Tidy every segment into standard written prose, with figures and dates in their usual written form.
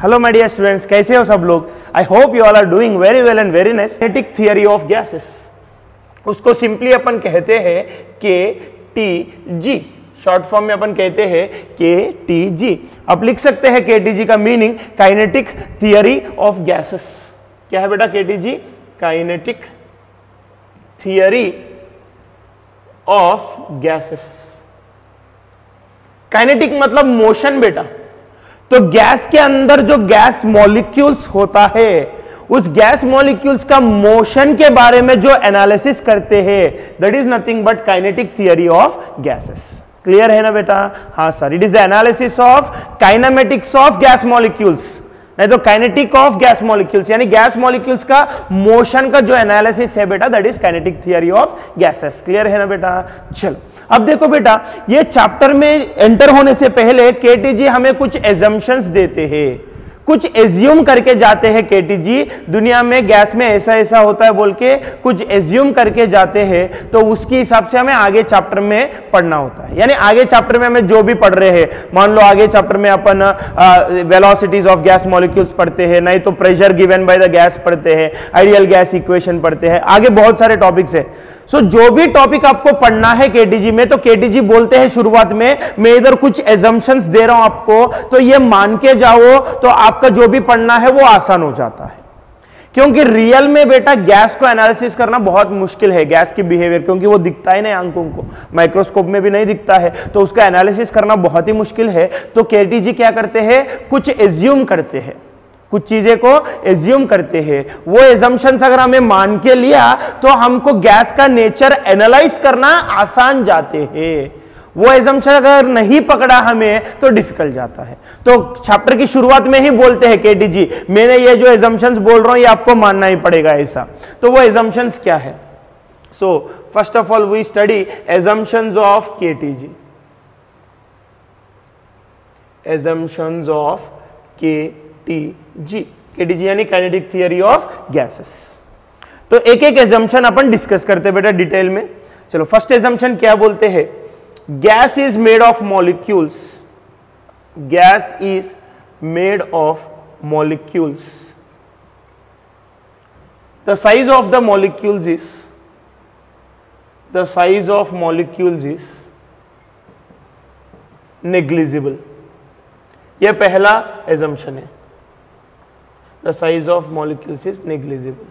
Hello my dear students, कैसे हो सब लोग? I hope you all are doing very well and very nice. Kinetic theory of gases, उसको simply अपन कहते हैं KTG, शॉर्ट फॉर्म में अपन कहते हैं KTG। आप लिख सकते हैं KTG का meaning kinetic theory of gases. क्या है बेटा KTG? Kinetic theory of gases. Kinetic मतलब मोशन बेटा। तो गैस के अंदर जो गैस मॉलिक्यूल्स होता है, उस गैस मॉलिक्यूल्स का मोशन के बारे में जो एनालिसिस करते हैं, that is nothing but kinetic theory of gases. Clear है ना बेटा? हाँ sir, it is the analysis of kinematics of gas molecules, नहीं तो काइनेटिक ऑफ गैस मॉलिक्यूल्स, यानी गैस मॉलिक्यूल्स का मोशन का जो एनालिसिस है बेटा, that is kinetic theory of gases. Clear है ना बेटा? चलो अब देखो बेटा, ये चैप्टर में एंटर होने से पहले KTG हमें कुछ एजम्पशंस देते हैं, कुछ एज्यूम करके जाते हैं। KTG दुनिया में गैस में ऐसा ऐसा होता है बोल के कुछ एज्यूम करके जाते हैं, तो उसके हिसाब से हमें आगे चैप्टर में पढ़ना होता है। यानी आगे चैप्टर में हमें जो भी पढ़ रहे हैं, मान लो आगे चैप्टर में अपन वेलोसिटीज ऑफ गैस मॉलिक्यूल्स पढ़ते हैं, नहीं तो pressure given by the gas पढ़ते हैं, आइडियल गैस इक्वेशन पढ़ते हैं, आगे बहुत सारे टॉपिक्स है। सो जो भी टॉपिक आपको पढ़ना है KTG में, तो KTG बोलते हैं शुरुआत में, मैं इधर कुछ एजम्पशंस दे रहा हूं आपको, तो ये मान के जाओ तो आपका जो भी पढ़ना है वो आसान हो जाता है। क्योंकि रियल में बेटा गैस को एनालिसिस करना बहुत मुश्किल है, गैस की बिहेवियर, क्योंकि वो दिखता ही नहीं आंखों को, माइक्रोस्कोप में भी नहीं दिखता है, तो उसका एनालिसिस करना बहुत ही मुश्किल है। तो KTG क्या करते हैं, कुछ एज्यूम करते हैं, कुछ चीजें को एज्यूम करते हैं। वो एजम्पशंस अगर हमें मान के लिया तो हमको गैस का नेचर एनालाइज करना आसान जाते हैं। वो एजम्पशन अगर नहीं पकड़ा हमें तो डिफिकल्ट जाता है। तो चैप्टर की शुरुआत में ही बोलते हैं KTG, मैंने ये जो एजम्पशंस बोल रहा हूं ये आपको मानना ही पड़ेगा ऐसा। तो वो एजम्पशंस क्या है? So first of all we study assumptions of KTG। Assumptions of KTG यानी काइनेटिक थियरी ऑफ गैसेस। तो एक एक एजम्पशन अपन डिस्कस करते हैं बेटा डिटेल में। चलो फर्स्ट एजम्पशन क्या बोलते हैं? Gas is made of molecules. Gas is made of molecules. The size of the molecules is, the size of molecules is negligible. यह पहला एजम्पशन है, the size of molecules is negligible.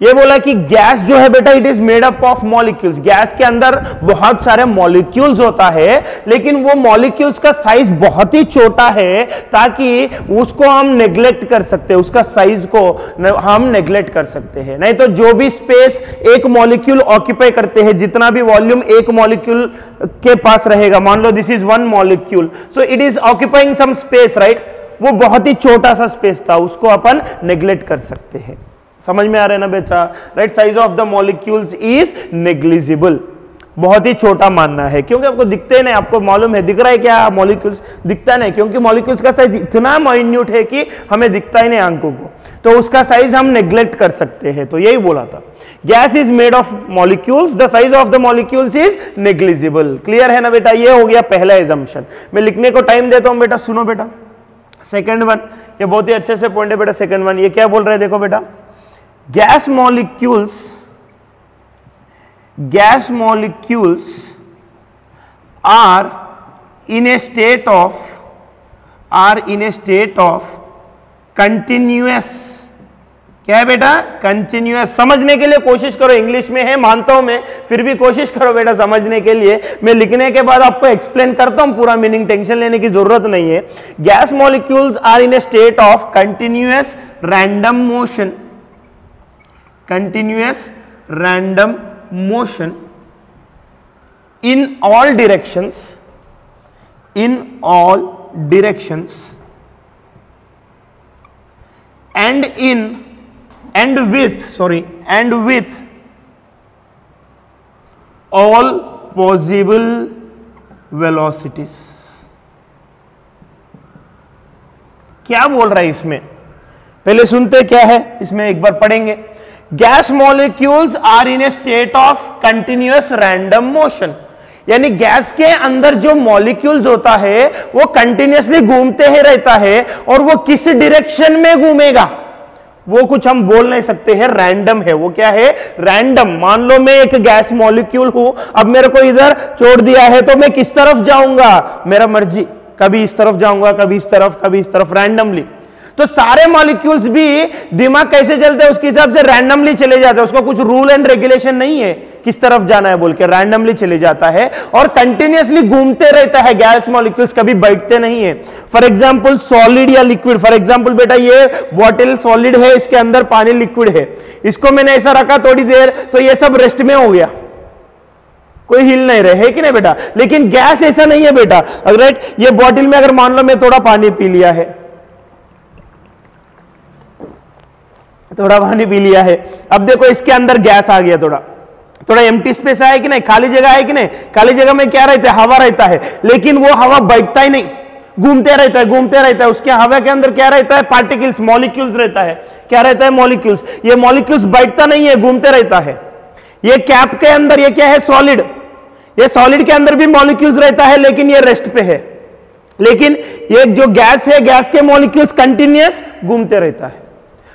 ये बोला कि gas जो है बेटा, it is made up of molecules. Gas के अंदर बहुत सारे मॉलिक्यूल्स होता है, लेकिन वो मॉलिक्यूल्स का साइज बहुत ही छोटा है, ताकि उसको हम नेग्लेक्ट कर सकते हैं, उसका साइज को हम नेग्लेक्ट कर सकते हैं। नहीं तो जो भी स्पेस एक मॉलिक्यूल ऑक्यूपाई करते हैं, जितना भी वॉल्यूम एक मॉलिक्यूल के पास रहेगा, मान लो this is one molecule, so it is occupying some space, right? वो बहुत ही छोटा सा स्पेस था, उसको अपन नेग्लेक्ट कर सकते हैं। समझ में आ रहा है ना बेटा? Right, size of the molecules is negligible. बहुत ही छोटा मानना है, क्योंकि आपको दिखते नहीं, आपको मालूम है, दिख रहा है क्या मॉलिक्यूल्स? दिखता नहीं, क्योंकि मॉलिक्यूल्स का साइज इतना माइन्यूट है कि हमें दिखता ही नहीं आंखों को, तो उसका साइज हम नेग्लेक्ट कर सकते हैं। तो यही बोला था, gas is made of molecules, the size of the molecules is negligible. Clear है ना बेटा? ये हो गया पहला एजम्पशन। मैं लिखने को टाइम देता हूं बेटा, सुनो बेटा। सेकेंड वन, ये बहुत ही अच्छे से पॉइंट है बेटा। सेकेंड वन ये क्या बोल रहे हैं, देखो बेटा, gas molecules are in a state of continuous. क्या है बेटा? कंटिन्यूअस। समझने के लिए कोशिश करो, इंग्लिश में है मानता हूं मैं, फिर भी कोशिश करो बेटा समझने के लिए। मैं लिखने के बाद आपको एक्सप्लेन करता हूं पूरा मीनिंग, टेंशन लेने की जरूरत नहीं है। Gas molecules are in a state of continuous random motion, continuous random motion in all directions, and with all possible velocities। क्या बोल रहा है इसमें? पहले सुनते क्या है इसमें, एक बार पढ़ेंगे। Gas molecules are in a state of continuous random motion. यानी गैस के अंदर जो मॉलिक्यूल्स होता है वो कंटिन्यूअसली घूमते ही रहता है, और वो किस डायरेक्शन में घूमेगा वो कुछ हम बोल नहीं सकते हैं, रैंडम है। वो क्या है? रैंडम। मान लो मैं एक गैस मॉलिक्यूल हूं, अब मेरे को इधर छोड़ दिया है तो मैं किस तरफ जाऊंगा, मेरा मर्जी, कभी इस तरफ जाऊंगा, कभी इस तरफ, कभी इस तरफ, रैंडमली। तो सारे मॉलिक्यूल्स भी दिमाग कैसे चलते हैं उसके हिसाब से रैंडमली चले जाते हैं, उसका कुछ रूल एंड रेगुलेशन नहीं है किस तरफ जाना है बोल के, रैंडमली चले जाता है और कंटिन्यूअसली घूमते रहता है गैस मॉलिक्यूल्स, कभी बैठते नहीं है। फॉर एग्जांपल सॉलिड या लिक्विड, फॉर एग्जांपल बेटा ये बॉटल सॉलिड है, इसके अंदर पानी लिक्विड है, इसको मैंने ऐसा रखा थोड़ी देर तो ये सब रेस्ट में हो गया, कोई हिल नहीं रहे, है कि नहीं बेटा। लेकिन गैस ऐसा नहीं है बेटा, राइट। ये बॉटल में अगर मान लो मैं थोड़ा पानी पी लिया है, थोड़ा पानी पी लिया है, अब देखो इसके अंदर गैस आ गया, थोड़ा एम्प्टी स्पेस है कि नहीं, खाली जगह है कि नहीं, खाली जगह में क्या रहता है? हवा रहता है, लेकिन वो हवा बैठता ही नहीं, घूमते रहता है, घूमते रहता है। उसके हवा के अंदर क्या रहता है? पार्टिकल्स, मॉलिक्यूल्स रहता है। क्या रहता है? मॉलिक्यूल्स। ये मॉलिक्यूल्स बैठता नहीं है, घूमते रहता है। ये कैप के अंदर ये क्या है? सॉलिड। ये सॉलिड के अंदर भी मॉलिक्यूल्स रहता है, लेकिन ये रेस्ट पे है। लेकिन ये जो गैस है, गैस के मॉलिक्यूल्स कंटिन्यूअस घूमते रहता है।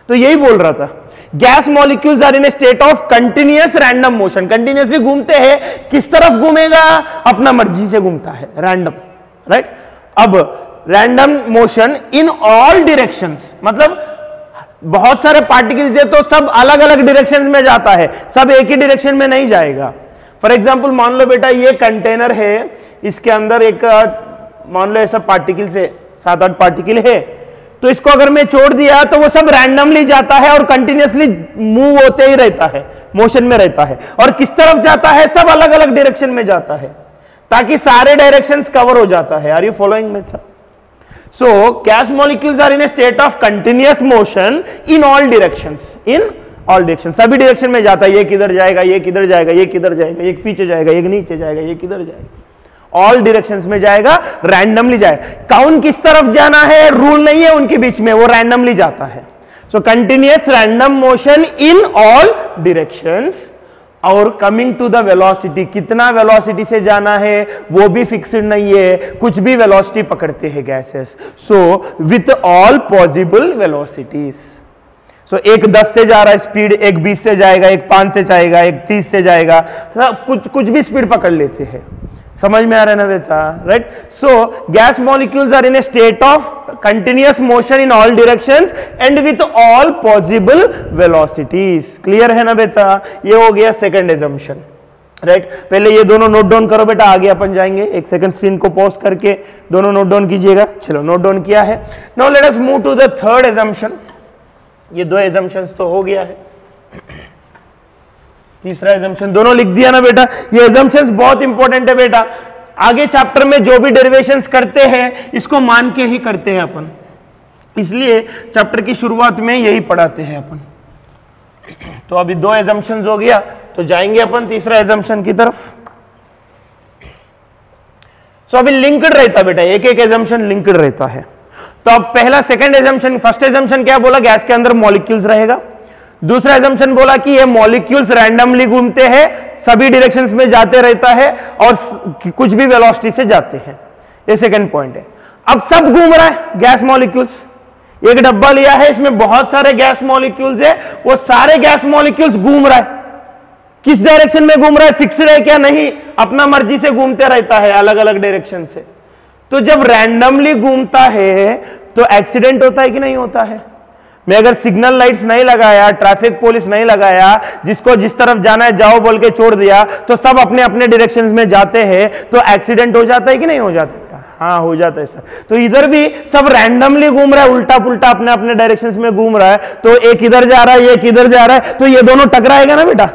तो यही बोल रहा था, gas molecules are in a state of continuous random motion. Continuously घूमते हैं, किस तरफ घूमेगा? अपना मर्जी से घूमता है, रैंडम, राइट। अब random motion in all directions, मतलब बहुत सारे पार्टिकल्स है तो सब अलग अलग डायरेक्शंस में जाता है, सब एक ही डायरेक्शन में नहीं जाएगा। फॉर एग्जांपल मान लो बेटा ये कंटेनर है, इसके अंदर एक मान लो ऐसा पार्टिकल्स है, 7-8 पार्टिकल है, तो इसको अगर मैं छोड़ दिया तो वो सब रैंडमली जाता है और कंटिन्यूअसली मूव होते ही रहता है, मोशन में रहता है। और किस तरफ जाता है? सब अलग अलग डायरेक्शन में जाता है, ताकि सारे डायरेक्शंस कवर हो जाता है। Are you following me? So gas molecules are in a state of continuous motion in all directions, in all direction, सभी डायरेक्शन में जाता है। ये किधर जाएगा, ये किधर जाएगा, ये किधर जाएगा, एक पीछे जाएगा, एक नीचे जाएगा, ये किधर जाएगा, ऑल डायरेक्शंस में जाएगा, रैंडमली जाएगा। कौन किस तरफ जाना है रूल नहीं है उनके बीच में, वो रैंडमली जाता है। So continuous random motion in all directions. और कमिंग टू द वेलोसिटी, कितना वेलोसिटी से जाना है वो भी फिक्स्ड नहीं है, कुछ भी वेलोसिटी पकड़ते हैं gases. So with all possible velocities. So एक 10 से जा रहा है स्पीड, एक 20 से जाएगा, एक 5 से जाएगा, एक 30 से जाएगा, कुछ भी स्पीड पकड़ लेते हैं। समझ में आ रहा है ना बेटा, right. So gas molecules are in a state of continuous motion in all directions and with all possible velocities. Clear है ना बेटा? ये हो गया सेकंड एजम्पशन, राइट। पहले ये दोनों नोट डाउन करो बेटा, आगे अपन जाएंगे। एक सेकंड स्क्रीन को पॉज करके दोनों नोट डाउन कीजिएगा। चलो नोट डाउन किया है। Now let us move to the third assumption. ये दो एजम्पशंस तो हो गया है, तीसरा एजम्पशन दोनों लिख दिया ना बेटा। ये एजम्पशंस बहुत इंपॉर्टेंट है बेटा, आगे चैप्टर में जो भी डेरिवेशंस करते हैं इसको मान के ही करते हैं अपन, इसलिए चैप्टर की शुरुआत में यही पढ़ाते हैं अपन। तो अभी दो एजम्पशंस हो गया, तो जाएंगे अपन तीसरा एजम्पशन की तरफ। सो अभी लिंक्ड रहता बेटा, एक एक एजम्पशन लिंक्ड रहता है। तो अब पहला सेकंड एजम्पशन, फर्स्ट एजम्पशन क्या बोला? गैस के अंदर मॉलिक्यूल्स रहेगा। दूसरा एजम्पशन बोला कि ये मॉलिक्यूल्स रैंडमली घूमते हैं, सभी डायरेक्शंस में जाते रहता है और कुछ भी वेलोसिटी से जाते हैं। ये सेकंड पॉइंट है। अब सब घूम रहा है गैस मॉलिक्यूल्स, एक डब्बा लिया है, इसमें बहुत सारे गैस मॉलिक्यूल्स है, वो सारे गैस मॉलिक्यूल्स घूम रहा है। किस डायरेक्शन में घूम रहा है? फिक्स्ड है क्या? नहीं, अपना मर्जी से घूमते रहता है अलग अलग डायरेक्शन से। तो जब रैंडमली घूमता है तो एक्सीडेंट होता है कि नहीं होता है? मैं अगर सिग्नल लाइट्स नहीं लगाया, ट्रैफिक पुलिस नहीं लगाया, जिसको जिस तरफ जाना है जाओ बोल के छोड़ दिया, तो सब अपने अपने डायरेक्शंस में जाते हैं, तो एक्सीडेंट हो जाता है कि नहीं हो जाता? हाँ हो जाता है सर। तो इधर भी सब रैंडमली घूम रहा है, उल्टा पुल्टा अपने अपने डायरेक्शंस में घूम रहा है, तो एक इधर जा रहा है, एक इधर जा रहा है, तो ये दोनों टकराएगा ना बेटा?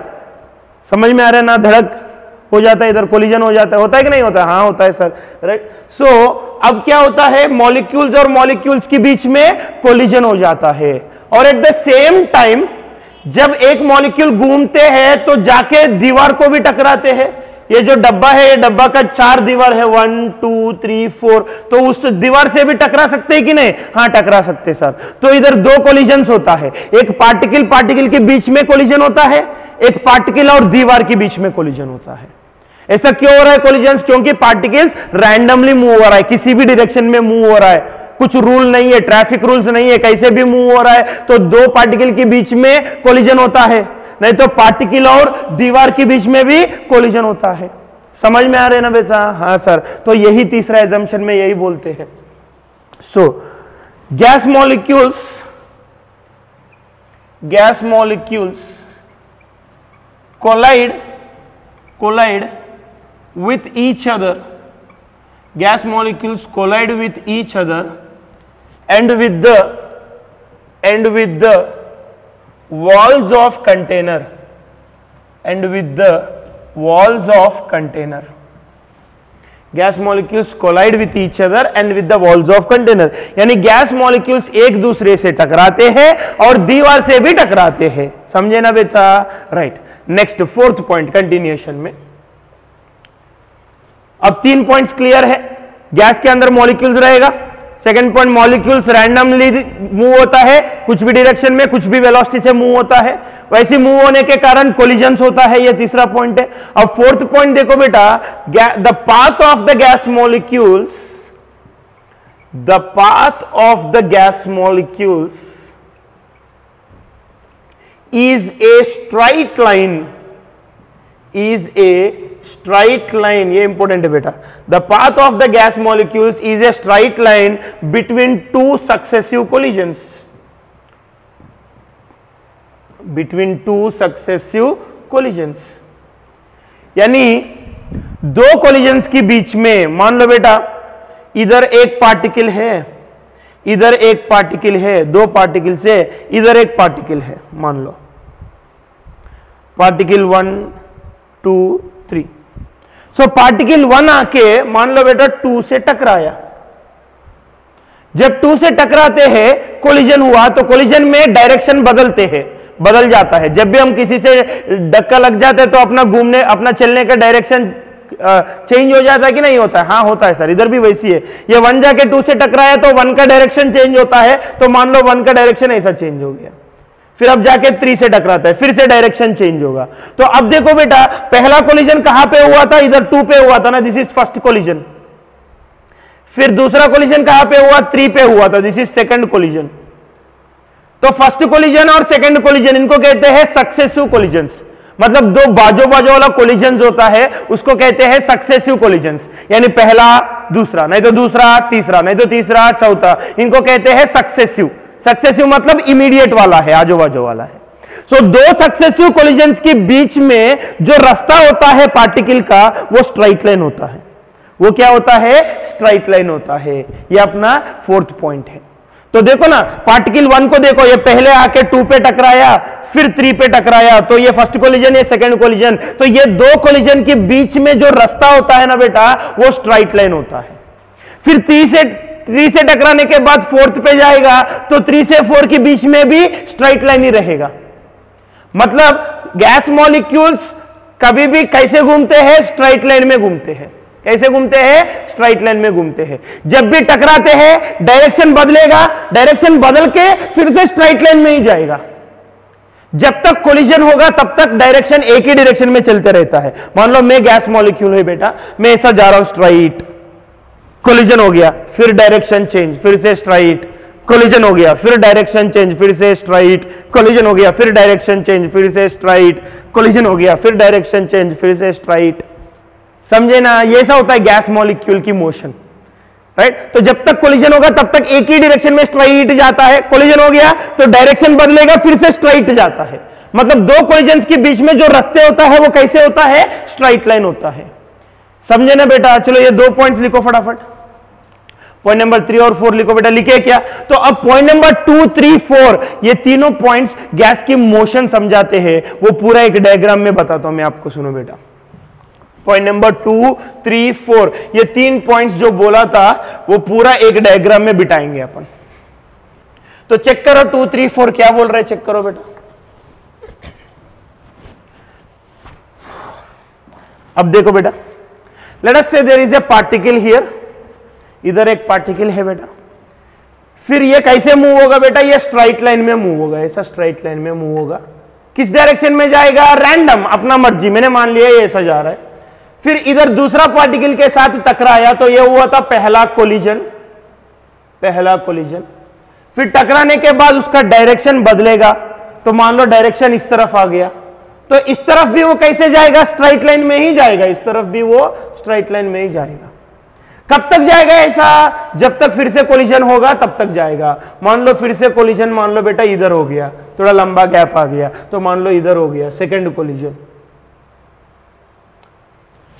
समझ में आ रहा है ना? धड़क हो जाता है, इधर कोलिजन हो जाता है, होता है कि नहीं होता? हाँ होता है सर, राइट। सो अब क्या होता है? मॉलिक्यूल्स और मॉलिक्यूल्स के बीच में कोलिजन हो जाता है, और एट द सेम टाइम जब एक मॉलिक्यूल घूमते हैं तो जाके दीवार को भी टकराते हैं। ये जो डब्बा है, ये डब्बा का 4 दीवार है, 1 2 3 4, तो उस दीवार से भी टकरा सकते हैं कि नहीं? हाँ टकरा सकते सर। तो इधर दो कोलिजन्स होता है, एक पार्टिकल के बीच में कोलिजन होता है, एक पार्टिकल और दीवार के बीच में कोलिजन होता है। ऐसा क्यों हो रहा है कोलिजन? क्योंकि पार्टिकल्स रैंडमली मूव हो रहा है, किसी भी डायरेक्शन में मूव हो रहा है, कुछ रूल नहीं है, ट्रैफिक रूल्स नहीं है, कैसे भी मूव हो रहा है, तो दो पार्टिकल के बीच में कोलिजन होता है, नहीं तो पार्टिकल और दीवार के बीच में भी कोलिजन होता है। समझ में आ रहे ना बेटा? हाँ सर, तो यही तीसरा एजम्पशन में यही बोलते हैं। सो gas molecules collide with each other, gas molecules collide with each other and with the walls of container, and with the walls of container. Gas molecules collide with each other and with the walls of container, यानी gas molecules एक दूसरे से टकराते हैं और दीवार से भी टकराते हैं। समझे ना बेटा? Right. Next fourth point continuation में। अब 3 पॉइंट्स क्लियर है। गैस के अंदर मॉलिक्यूल्स रहेगा। Second point, molecules randomly move होता है, कुछ भी डायरेक्शन में कुछ भी वेलोसिटी से मूव होता है, वैसे मूव होने के कारण कोलिजन्स होता है। ये तीसरा पॉइंट है। अब फोर्थ पॉइंट देखो बेटा, the path of the gas molecules is a straight line, ये इंपॉर्टेंट है बेटा। The path of the gas molecules is a straight line between two successive collisions, यानी दो कोलिजन्स के बीच में मान लो बेटा इधर एक पार्टिकल है, इधर एक पार्टिकल है, दो पार्टिकल से इधर एक पार्टिकल है, मान लो पार्टिकल 1 2 3। सो पार्टिकल 1 आके मान लो बेटा 2 से टकराया। जब 2 से टकराते हैं कोलिजन हुआ, तो कोलिजन में डायरेक्शन बदल जाता है। जब भी हम किसी से धक्का लग जाते हैं तो अपना चलने का डायरेक्शन चेंज हो जाता है कि नहीं होता है? हाँ होता है सर, इधर भी वैसी है। ये 1 जाके 2 से टकराया तो 1 का डायरेक्शन चेंज होता है, तो मान लो 1 का डायरेक्शन ऐसा चेंज हो गया। फिर अब जाके 3 से टकराता है, फिर से डायरेक्शन चेंज होगा। तो अब देखो बेटा, पहला कोलिजन कहां पे हुआ था? इधर 2 पे हुआ था ना, दिस इज फर्स्ट कोलिजन। फिर दूसरा कोलिजन कहां पे हुआ? 3 पे हुआ था, दिस इज सेकंड कोलिजन। तो फर्स्ट कोलिजन और सेकंड कोलिजन, इनको कहते हैं सक्सेसिव कोलिजन्स। मतलब दो बाजू वाला कोलिजन्स होता है, उसको कहते हैं सक्सेसिव कोलिजन्स। यानी पहला दूसरा, नहीं तो दूसरा तीसरा, नहीं तो तीसरा चौथा, इनको कहते हैं सक्सेसिव। सक्सेसिव मतलब इमीडिएट वाला है, आजू बाजू वाला है। सो दो सक्सेसिव कोलिजन्स के बीच में जो रास्ता होता है पार्टिकल का, वो स्ट्राइट लाइन होता है। वो क्या होता है? स्ट्राइट लाइन होता है। ये अपना फोर्थ पॉइंट है। तो देखो ना, पार्टिकल 1 को देखो, ये पहले आके 2 पे टकराया, फिर 3 पे टकराया, तो ये फर्स्ट कोलिजन, ये सेकंड कोलिजन। तो ये दो कोलिजन के बीच में जो रास्ता होता है ना बेटा, वो स्ट्राइट लाइन होता है। फिर 3 से टकराने के बाद 4th पे जाएगा, तो 3 से 4 के बीच में भी स्ट्राइट लाइन ही रहेगा। मतलब गैस मॉलिक्यूल्स कभी भी कैसे घूमते हैं? स्ट्राइट लाइन में घूमते हैं। कैसे घूमते हैं? स्ट्राइट लाइन में घूमते हैं। जब भी टकराते हैं डायरेक्शन बदलेगा, डायरेक्शन बदल के फिर से स्ट्राइट लाइन में ही जाएगा। जब तक कोलिजन होगा तब तक डायरेक्शन एक ही डायरेक्शन में चलते रहता है। मान लो मैं गैस मॉलिक्यूल है बेटा, मैं ऐसा जा रहा हूं स्ट्राइट, कोलिजन हो गया, फिर डायरेक्शन चेंज, फिर से स्ट्राइट, कोलिजन हो गया, फिर डायरेक्शन चेंज, फिर से स्ट्राइट, कोलिजन हो गया, फिर डायरेक्शन चेंज, फिर से स्ट्राइट, कोलिजन हो गया, फिर डायरेक्शन चेंज, फिर से स्ट्राइट। समझे ना? ये ऐसा होता है गैस मॉलिक्यूल की मोशन, राइट? तो जब तक कोलिजन होगा तब तक एक ही डायरेक्शन में स्ट्राइट जाता है। कोलिजन हो गया तो डायरेक्शन बदलेगा, फिर से स्ट्राइट जाता है। मतलब दो कोलिजन्स के बीच में जो रास्ते होता है वो कैसे होता है? स्ट्राइट लाइन होता है। समझे ना बेटा? चलो ये 2 पॉइंट्स लिखो फटाफट। पॉइंट नंबर 3 और 4 लिखो बेटा। लिखे क्या? तो अब पॉइंट नंबर 2, 3, 4 ये तीनों पॉइंट्स गैस की मोशन समझाते हैं। वो पूरा एक डायग्राम में बताता हूं मैं आपको, सुनो बेटा। पॉइंट नंबर 2, 3, 4 ये 3 पॉइंट्स जो बोला था वो पूरा एक डायग्राम में बिठाएंगे अपन। तो चेक करो 2, 3, 4 क्या बोल रहे हैं, चेक करो बेटा। अब देखो बेटा, let us say there is a particle here, इधर एक पार्टिकल है बेटा। फिर ये कैसे मूव होगा बेटा? ये स्ट्राइट लाइन में मूव होगा, ऐसा स्ट्राइट लाइन में मूव होगा। किस डायरेक्शन में जाएगा? रैंडम, अपना मर्जी। मैंने मान लिया ये ऐसा जा रहा है। फिर इधर दूसरा पार्टिकल के साथ टकराया तो ये हुआ था पहला कोलिजन, पहला कोलिजन। फिर टकराने के बाद उसका डायरेक्शन बदलेगा, तो मान लो डायरेक्शन इस तरफ आ गया, तो इस तरफ भी वो कैसे जाएगा, स्ट्राइट लाइन में ही जाएगा, इस तरफ भी वो स्ट्राइट लाइन में ही जाएगा। कब तक जाएगा ऐसा, जब तक फिर से कोलिजन होगा तब तक जाएगा। मान लो फिर से कोलिजन, मान लो बेटा इधर हो गया, थोड़ा लंबा गैप आ गया, तो मान लो इधर हो गया सेकंड कोलिजन।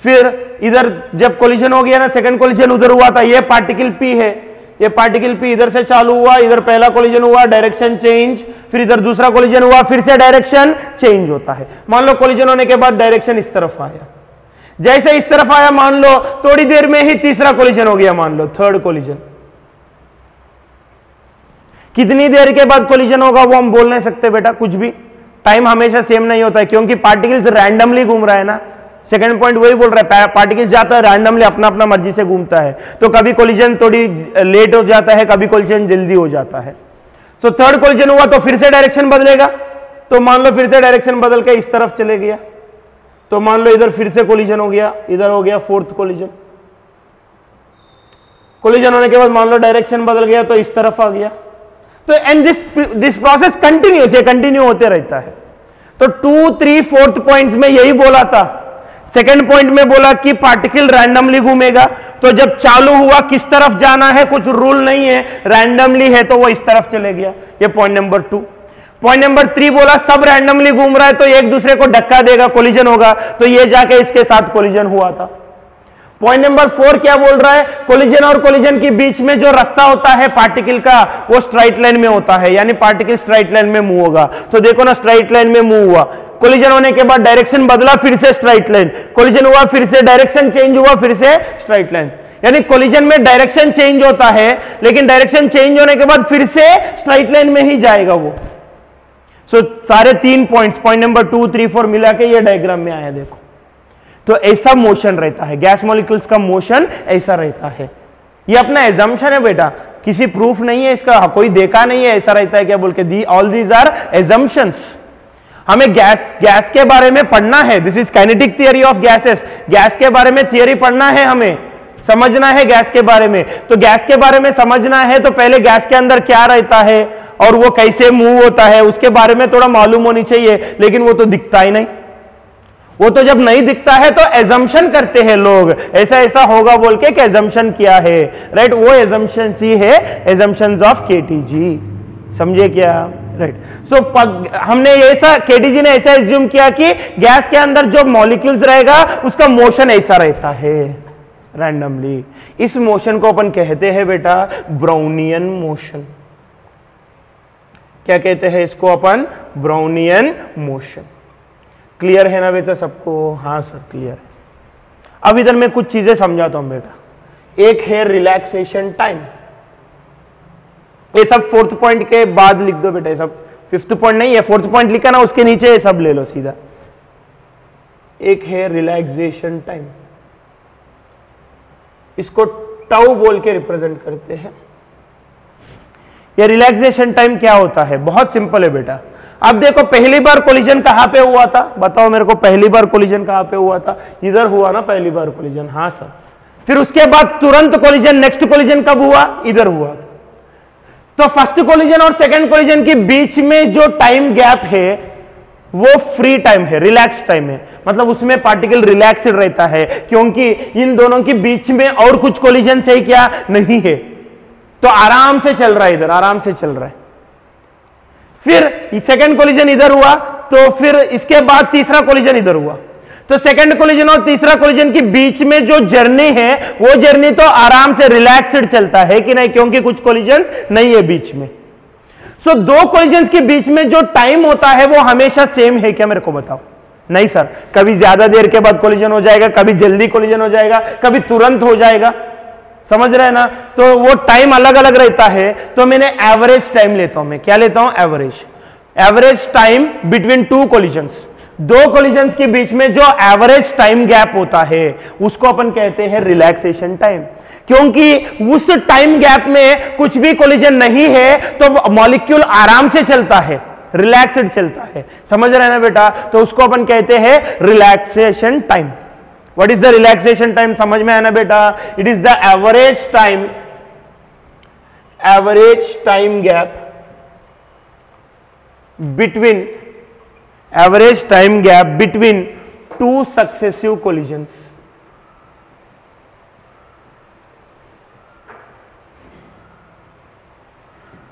फिर इधर जब कोलिजन हो गया ना, सेकंड कोलिजन उधर हुआ था, ये पार्टिकल पी है, ये पार्टिकल पी इधर से चालू हुआ, इधर पहला कोलिजन हुआ, डायरेक्शन चेंज, फिर इधर दूसरा कोलिजन हुआ, फिर से डायरेक्शन चेंज होता है। मान लो कोलिजन होने के बाद डायरेक्शन इस तरफ आया, जैसे इस तरफ आया मान लो थोड़ी देर में ही तीसरा कोलिजन हो गया, मान लो थर्ड कोलिजन। कितनी देर के बाद कोलिजन होगा वो हम बोल नहीं सकते बेटा, कुछ भी टाइम हमेशा सेम नहीं होता है, क्योंकि पार्टिकल्स रैंडमली घूम रहा है ना। सेकंड पॉइंट वही बोल रहा है, पार्टिकल्स जाता है रैंडमली, अपना अपना मर्जी से घूमता है, तो कभी कोलिजन थोड़ी लेट हो जाता है, कभी कोलिजन जल्दी हो जाता है। तो थर्ड कोलिजन हुआ तो फिर से डायरेक्शन बदलेगा, तो मान लो फिर से डायरेक्शन बदल के इस तरफ चले गया, तो मान लो इधर फिर से कोलिजन हो गया, इधर हो गया फोर्थ कोलिजन। कोलिजन होने के बाद मान लो डायरेक्शन बदल गया तो इस तरफ आ गया, तो एंड दिस प्रोसेस कंटिन्यूस, ये कंटिन्यू होते रहता है। तो 2, 3, 4 पॉइंट्स में यही बोला था। सेकेंड पॉइंट में बोला कि पार्टिकल रैंडमली घूमेगा, तो जब चालू हुआ किस तरफ जाना है कुछ रूल नहीं है, रैंडमली है तो वो इस तरफ चले गया, ये पॉइंट नंबर 2। पॉइंट नंबर 3 बोला सब रैंडमली घूम रहा है तो एक दूसरे को धक्का देगा, कोलिजन होगा, तो ये जाके इसके साथ कोलिजन हुआ था। पॉइंट नंबर 4 क्या बोल रहा है, कोलिजन और कोलिजन के बीच में जो रास्ता होता है पार्टिकल का वो स्ट्राइट लाइन में होता है, यानी पार्टिकल स्ट्राइट लाइन में मूव होगा। तो देखो ना स्ट्राइट लाइन में मूव हुआ, कोलिजन होने के बाद डायरेक्शन बदला, फिर से स्ट्राइट लाइन, कोलिजन हुआ फिर से डायरेक्शन चेंज हुआ, फिर से स्ट्राइट लाइन। यानी कोलिजन में डायरेक्शन चेंज होता है, लेकिन डायरेक्शन चेंज होने के बाद फिर से स्ट्राइट लाइन में ही जाएगा वो। सो सारे 3 पॉइंट्स, पॉइंट नंबर 2, 3, 4 मिला के ये डायग्राम में आया देखो। तो ऐसा मोशन रहता है, गैस मॉलिक्यूल्स का मोशन ऐसा रहता है। ये अपना एजम्पशन है बेटा, किसी प्रूफ नहीं है इसका, कोई देखा नहीं है ऐसा रहता है क्या बोल के, ऑल दीज आर एजम्पशंस। हमें गैस के बारे में पढ़ना है, this is kinetic theory of gases, gas के बारे में थियरी पढ़ना है, हमें समझना है गैस के बारे में। तो गैस के बारे में समझना है तो पहले गैस के अंदर क्या रहता है और वो कैसे मूव होता है उसके बारे में थोड़ा मालूम होनी चाहिए, लेकिन वो तो दिखता ही नहीं। वो तो जब नहीं दिखता है तो एजम्पशन करते हैं लोग, ऐसा ऐसा होगा बोल के एजम्पशन किया है, राइट। वो एजम्पशन ही है एजम्पशंस ऑफ केटीजी, समझे क्या, राइट। सो हमने ऐसा, केटीजी ने ऐसा एज्यूम किया कि गैस के अंदर जो मॉलिक्यूल्स रहेगा उसका मोशन ऐसा रहता है रैंडमली। इस मोशन को अपन कहते हैं बेटा ब्राउनियन मोशन। क्या कहते हैं इसको अपन, ब्राउनियन मोशन। क्लियर है ना बेटा सबको, हाँ सर क्लियर है। अब इधर मैं कुछ चीजें समझाता हूं बेटा। एक है रिलैक्सेशन टाइम, ये सब 4th पॉइंट के बाद लिख दो बेटा, ये सब 5th पॉइंट नहीं है, 4th पॉइंट लिखा ना उसके नीचे ये सब ले लो सीधा। एक है रिलैक्सेशन टाइम, इसको टाउ बोल के रिप्रेजेंट करते हैं। ये रिलैक्सेशन टाइम क्या होता है, बहुत सिंपल है बेटा। अब देखो पहली बार कोलिजन कहां पे हुआ था, बताओ मेरे को, पहली बार कोलिजन कहां पे हुआ था, इधर हुआ ना पहली बार कोलिजन, हाँ सर। फिर उसके बाद तुरंत कोलिजन, नेक्स्ट कोलिजन कब हुआ, इधर हुआ। तो फर्स्ट कोलिजन और सेकंड कोलिजन के बीच में जो टाइम गैप है वो फ्री टाइम है, रिलैक्स टाइम है, मतलब उसमें पार्टिकल रिलैक्स्ड रहता है, क्योंकि इन दोनों के बीच में और कुछ कोलिजन है क्या, नहीं है, तो आराम से चल रहा है, इधर आराम से चल रहा है। फिर सेकंड कोलिजन इधर हुआ, तो फिर इसके बाद तीसरा कोलिजन इधर हुआ। तो सेकंड कोलिजन और तीसरा कोलिजन के बीच में जो जर्नी है वो जर्नी तो आराम से रिलैक्स्ड चलता है कि नहीं, क्योंकि कुछ कोलिजन नहीं है बीच में। सो दो कोलिजन के बीच में जो टाइम होता है वो हमेशा सेम है क्या, मेरे को बताओ। नहीं सर, कभी ज्यादा देर के बाद कोलिजन हो जाएगा, कभी जल्दी कोलिजन हो जाएगा, कभी तुरंत हो जाएगा, समझ रहे हैं ना। तो वो टाइम अलग अलग रहता है। तो मैंने एवरेज टाइम लेता हूं, मैं क्या लेता हूं, average time between two collisions. दो कोलिजन्स के बीच में जो एवरेज टाइम गैप होता है उसको अपन कहते हैं रिलैक्सेशन टाइम, क्योंकि उस टाइम गैप में कुछ भी कोलिजन नहीं है तो मॉलिक्यूल आराम से चलता है, रिलैक्स्ड चलता है, समझ रहे हैं ना बेटा। तो उसको अपन कहते हैं relaxation time. What is the relaxation time? समझ में आया ना बेटा? It is the average time gap between two successive collisions.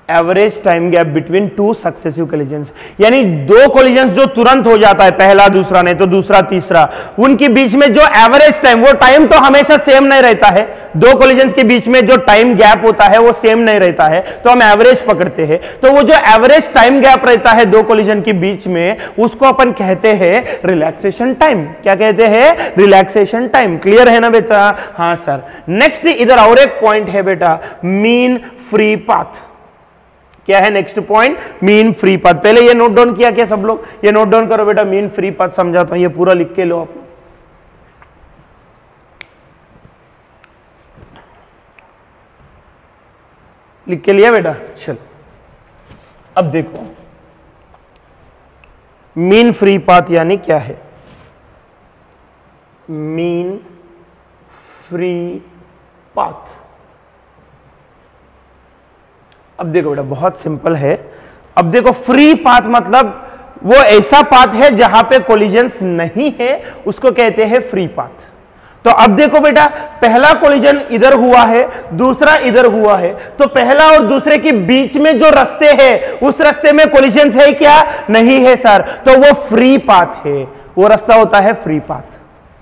Average time gap between two successive collisions, यानी दो कोलिजन्स जो तुरंत हो जाता है, पहला दूसरा नहीं तो दूसरा तीसरा, उनके बीच में जो एवरेज टाइम, वो टाइम तो हमेशा सेम नहीं रहता है. दो कोलिजन्स के बीच में जो टाइम गैप होता है वो सेम नहीं रहता है, तो हम एवरेज पकड़ते हैं. तो वो जो एवरेज टाइम गैप रहता है दो कोलिजन के बीच में, उसको अपन कहते हैं रिलैक्सेशन टाइम. क्या कहते हैं? Relaxation time. क्लियर है ना बेटा? हाँ सर. नेक्स्ट इधर और एक पॉइंट है बेटा, मीन फ्री पाथ. क्या है next point? Mean free path. पहले ये नोट डाउन किया क्या सब लोग? ये नोट डाउन करो बेटा. मीन फ्री पाथ समझाता हूं, ये पूरा लिख के लो आप. लिख के लिया बेटा? चल अब देखो, मीन फ्री पाथ यानी क्या है? Mean free path. अब देखो बेटा बहुत सिंपल है. अब देखो फ्री पाथ मतलब वो ऐसा पाथ है जहां पे कोलिजन्स नहीं है, उसको कहते हैं फ्री पाथ. तो अब देखो बेटा, पहला कोलिजन इधर हुआ है, दूसरा इधर हुआ है, तो पहला और दूसरे के बीच में जो रास्ते हैं, उस रास्ते में कोलिजन्स है क्या? नहीं है सर. तो वो फ्री पाथ है, वो रास्ता होता है फ्री पाथ.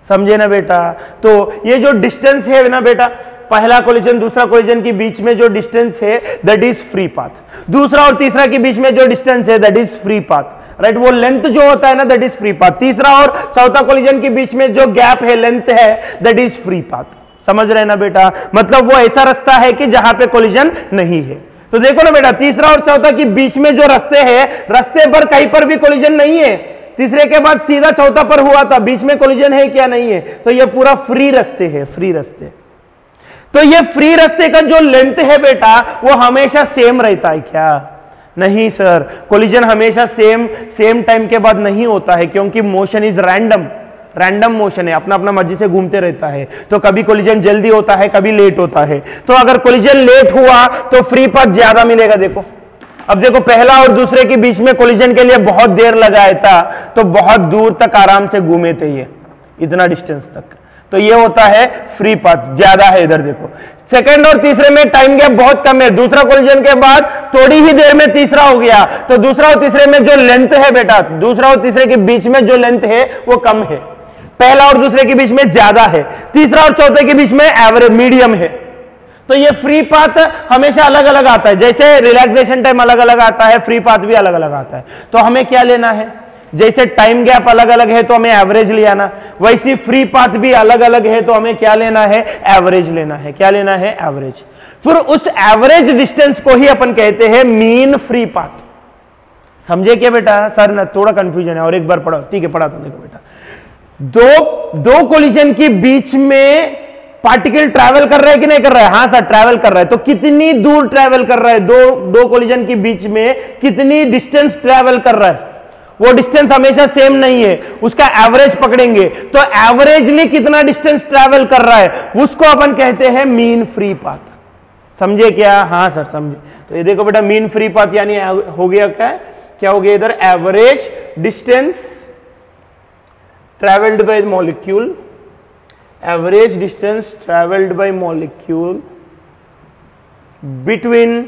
समझे ना बेटा? तो ये जो डिस्टेंस है ना बेटा, पहला कोलिजन दूसरा कोलिजन के बीच में जो डिस्टेंस है दैट इज फ्री पाथ. दूसरा और तीसरा के बीच में जो डिस्टेंस है that is free path. Right, वो लेंथ जो होता है ना दैट इज फ्री पाथ. तीसरा और चौथा कोलिजन के बीच में जो गैप है, लेंथ है, दैट इज फ्री पाथ. समझ रहे ना बेटा? मतलब वो ऐसा रास्ता है कि जहां पे कोलिजन नहीं है. तो देखो ना बेटा, तीसरा और चौथा के बीच में जो रास्ते हैं, रास्ते पर कहीं पर भी कोलिजन नहीं है. तीसरे के बाद सीधा चौथा पर हुआ था, बीच में कोलिजन है क्या? नहीं है. तो ये पूरा फ्री रास्ते है, फ्री रास्ते. तो ये फ्री रास्ते का जो लेंथ है बेटा, वो हमेशा सेम रहता है क्या? नहीं सर, कोलिजन हमेशा सेम टाइम के बाद नहीं होता है, क्योंकि मोशन इज रैंडम मोशन है, अपना अपना मर्जी से घूमते रहता है. तो कभी कोलिजन जल्दी होता है, कभी लेट होता है. तो अगर कोलिजन लेट हुआ तो फ्री पाथ ज्यादा मिलेगा. देखो अब देखो, पहला और दूसरे के बीच में कोलिजन के लिए बहुत देर लगाया था, तो बहुत दूर तक आराम से घूमे थे ये, इतना डिस्टेंस तक. तो ये होता है फ्री पाथ, ज्यादा है. इधर देखो, सेकंड और तीसरे में टाइम गैप बहुत कम है. दूसरा कोलिजन के बाद थोड़ी ही देर में तीसरा हो गया, तो दूसरा और तीसरे में जो लेंथ है बेटा, दूसरा और तीसरे के बीच में जो लेंथ है वो कम है. पहला और दूसरे के बीच में ज्यादा है, तीसरा और चौथे के बीच में एवरेज मीडियम है. तो ये फ्री पाथ हमेशा अलग अलग आता है. जैसे रिलैक्सेशन टाइम अलग अलग आता है, फ्री पाथ भी अलग अलग आता है. तो हमें क्या लेना है? जैसे टाइम गैप अलग अलग है तो हमें एवरेज ले आना, वैसी फ्री पाथ भी अलग अलग है तो हमें क्या लेना है? एवरेज लेना है. क्या लेना है? एवरेज. फिर उस एवरेज डिस्टेंस को ही अपन कहते हैं मीन फ्री पाथ. समझे क्या बेटा? सर ना थोड़ा कंफ्यूजन है, और एक बार पढ़ो. ठीक है, पढ़ा तो देखो बेटा, दो कोलिजन के बीच में पार्टिकल ट्रैवल कर रहा है कि नहीं कर रहा है? हाँ सर, ट्रैवल कर रहा है. तो कितनी दूर ट्रैवल कर रहा है? दो कोलिजन के बीच में कितनी डिस्टेंस ट्रैवल कर रहा है? वो डिस्टेंस हमेशा सेम नहीं है, उसका एवरेज पकड़ेंगे. तो एवरेजली कितना डिस्टेंस ट्रैवल कर रहा है, उसको अपन कहते हैं मीन फ्री पाथ. समझे क्या? हाँ सर समझे. तो ये देखो बेटा, मीन फ्री पाथ यानी हो गया क्या हो गया इधर? Average distance travelled bye molecule, average distance travelled bye molecule between